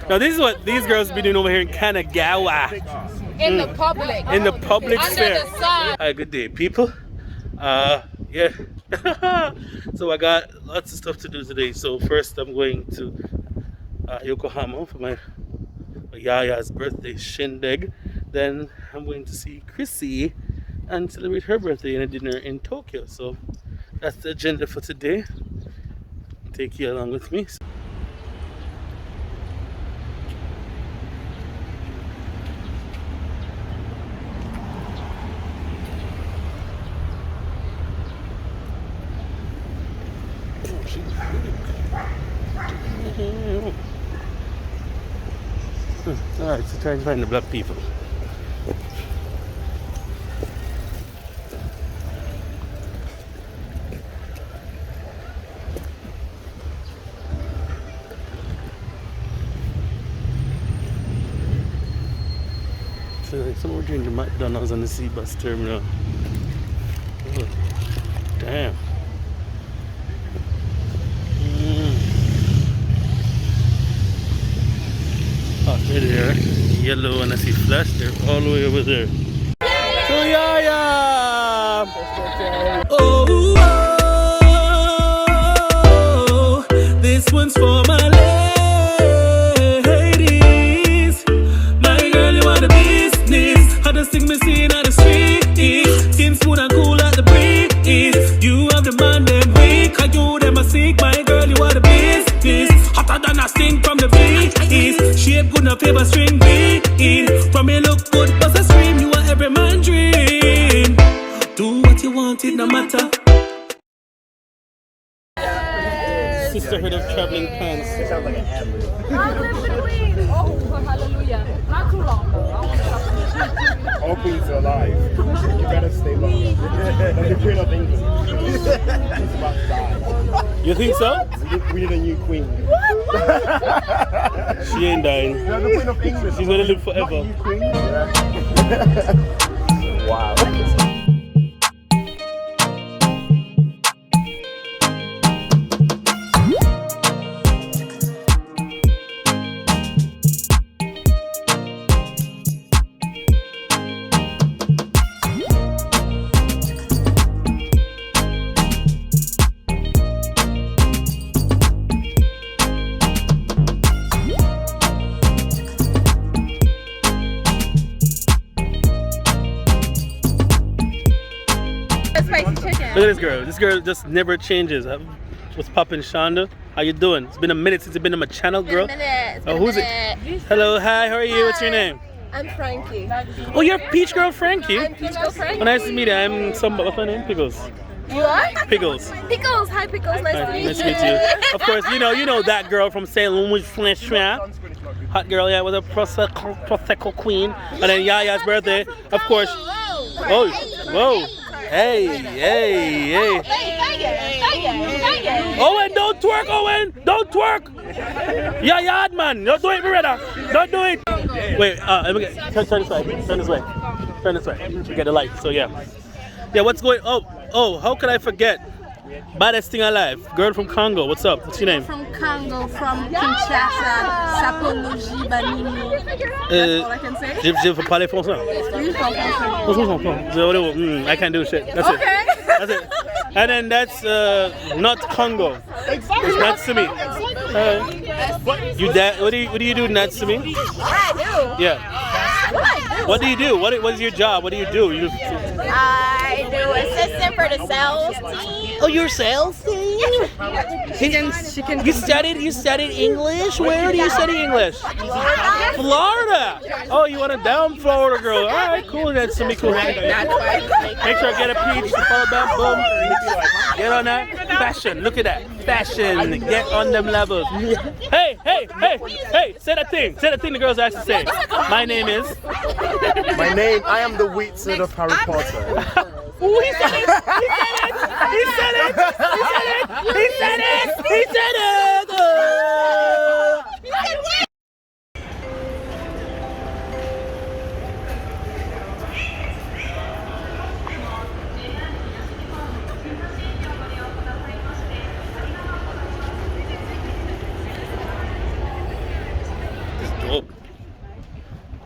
Now this is what these girls be doing over here in Kanagawa. In the public. In the public Under sphere. the sun. Hi, good day, people. Yeah. So I got lots of stuff to do today. So first I'm going to Yokohama for my Yaya's birthday shindig. Then I'm going to see Chrissy and celebrate her birthday in a dinner in Tokyo. So that's the agenda for today. Take you along with me. Alright, so trying to find the black people. So like some more drinking McDonald's on the sea bus terminal. Oh, damn. Oh, there, yellow, and I see flash. They're all the way over there. So yeah. Oh, this one's for my ladies. My girl, you want the business. How to sing me scene on the street. Skin smooth and cool like the breeze. You have the man them weak. I do them a sick. My girl, you want the business. Hotter than a sting from the beat. Shape good enough, paper string beat. From me look good, bust a scream. You are every man dream. Do what you want, it no matter. Sisterhood of Traveling Pants. It sounds like an ad lib. Oh, hallelujah. Not too long though. I want to stop. All queens are alive. You better stay long. Like the Queen of England. She's about to die. You think so? We need a new queen. She ain't dying. No, the Queen of England. She's gonna live forever. Not you, queen. Yeah. Wow. Spicy chicken. Look at this girl. This girl just never changes. What's poppin', Shonda? How you doing? It's been a minute since you've been on my channel, girl. Oh, who's it? Hello, hi, how are you? What's your name? I'm Frankie. Oh, you're Peach Girl Frankie. I'm Peach Girl Frankie. Oh, nice to meet you. I'm what's my name? Pickles. You are? Pickles. Pickles. Hi, Pickles. Nice to meet you. Nice to meet you. Of course, you know that girl from St. Louis, French. Hot girl, yeah, was a Prosecco queen. And then Yaya's birthday, of course. Oh, whoa. Hey. Owen, don't twerk, Owen. Don't twerk. Yeah, yard man. Don't do it, brother. Don't do it. Wait, let me turn this way. Turn this way. We get the light. So yeah. Yeah, what's going? Oh, how could I forget? Baddest thing alive. Girl from Congo. What's up? What's your name? From Congo, from Kinshasa, Sapologie, Banini. That's all I can say. Je veux parler français. I can't do shit. That's it. That's it. And then that's not Congo. It's Natsumi. What do you do, Natsumi? I do. Yeah. What do you do? What is your job? What do you do? I do assistant for the sales team. Oh, you're sales team? You studied English? Where do you study English? Florida. Oh, you want a down Florida girl? All right, cool. That's gonna be cool. Make sure I get a peach. Follow that. Boom. Get on that. Fashion. Look at that. Fashion. Get on them levels. Hey. Say that thing. Say the thing the girls actually say. My name is. I am the Wheatson of Harry Potter. Ooh, he said it!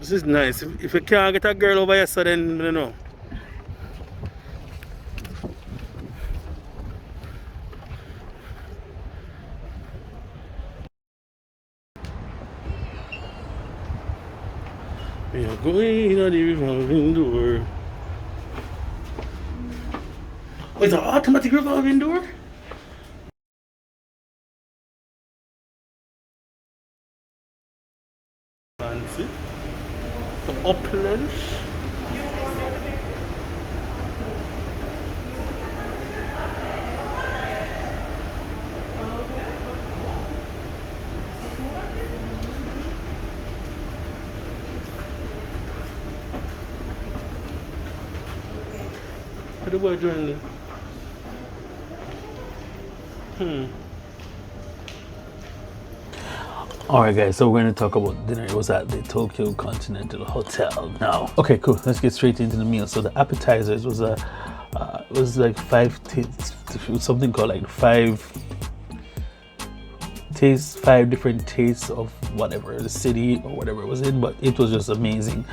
This is nice. If you can't get a girl over here, so then, you know. We are going on the revolving door. Oh, it's an automatic revolving door? Fancy. The opulence. What the boy doing there? Alright guys, so we're going to talk about dinner. It was at the Tokyo Continental Hotel now. Okay, cool. Let's get straight into the meal. So the appetizers was it was like something called like five different tastes of whatever the city or whatever it was in, but it was just amazing.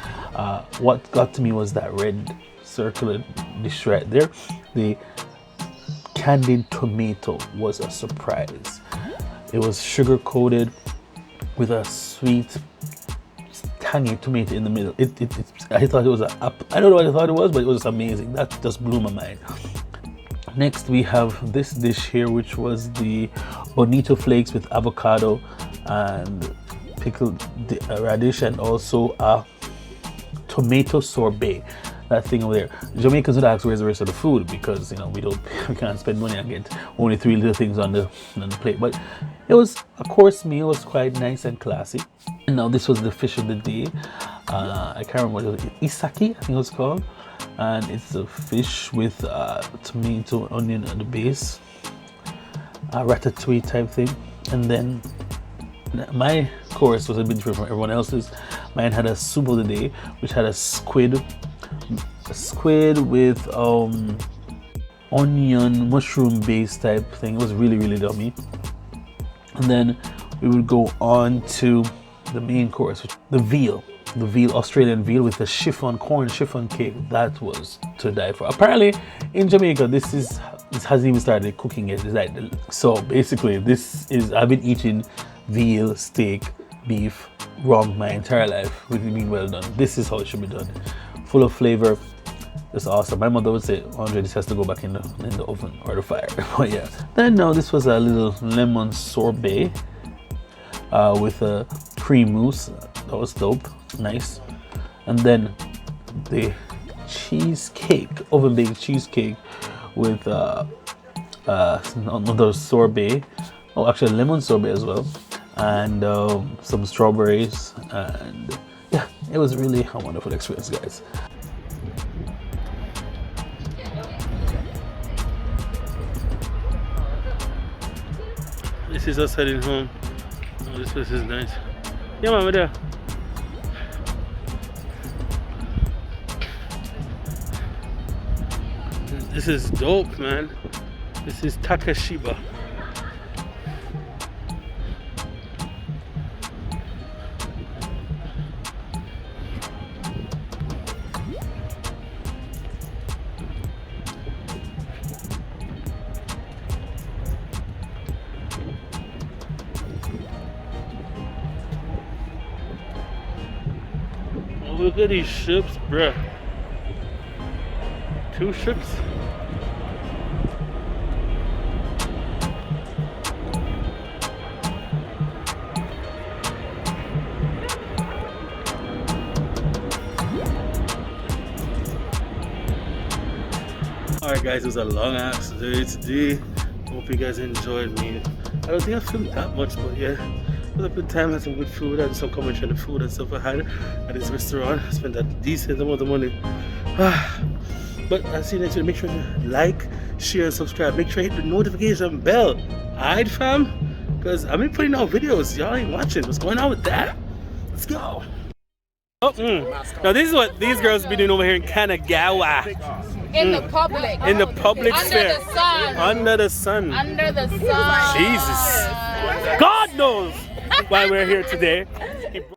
What got to me was that red circular dish right there. The candied tomato was a surprise. It was sugar coated with a sweet tangy tomato in the middle. I thought it was I don't know what I thought it was, but it was amazing. That just blew my mind. Next we have this dish here, which was the bonito flakes with avocado and pickled radish, and also a tomato sorbet. That thing over there. Jamaicans would ask where's the rest of the food, because you know we can't spend money and get only 3 little things on the plate. But it was a course meal. It was quite nice and classy. And now this was the fish of the day. I can't remember what it was. Isaki, I think it was called. And it's a fish with tomato, onion at the base, a ratatouille type thing. And then my course was a bit different from everyone else's. Mine had a soup of the day, which had a squid with onion mushroom base type thing. It was really, really yummy. And then we would go on to the main course, which the veal Australian veal with the corn chiffon cake. That was to die for. Apparently in Jamaica this hasn't even started cooking yet. So basically I've been eating veal, steak, beef, rump my entire life with it being well done. This is how it should be done. Full of flavor. It's awesome. My mother would say, Andre, this has to go back in the oven or the fire. But yeah. Then now this was a little lemon sorbet with a cream mousse. That was dope. Nice. And then the cheesecake, oven baked cheesecake with another sorbet. Oh, actually lemon sorbet as well. And some strawberries. And yeah, it was really a wonderful experience, guys. This is us heading home. Oh, this place is nice. Yeah, man, we're there. This is dope, man. This is Takashiba. Look at these ships, bruh. 2 ships? Alright guys, it was a long ass day today. Hope you guys enjoyed me. I don't think I filmed that much, but yeah. It was a good time, had some good food, I had some commentary on the food and stuff I had at this restaurant. I spent a decent amount of money. But I'll see you next week. Make sure to like, share, and subscribe. Make sure you hit the notification bell. Alright fam? Because I've been putting out videos. Y'all ain't watching. What's going on with that? Let's go. Now this is what these girls be doing over here in Kanagawa. In the public. In the public sphere. Under the sun. Under the sun. Under the sun. Jesus. God knows why we're here today.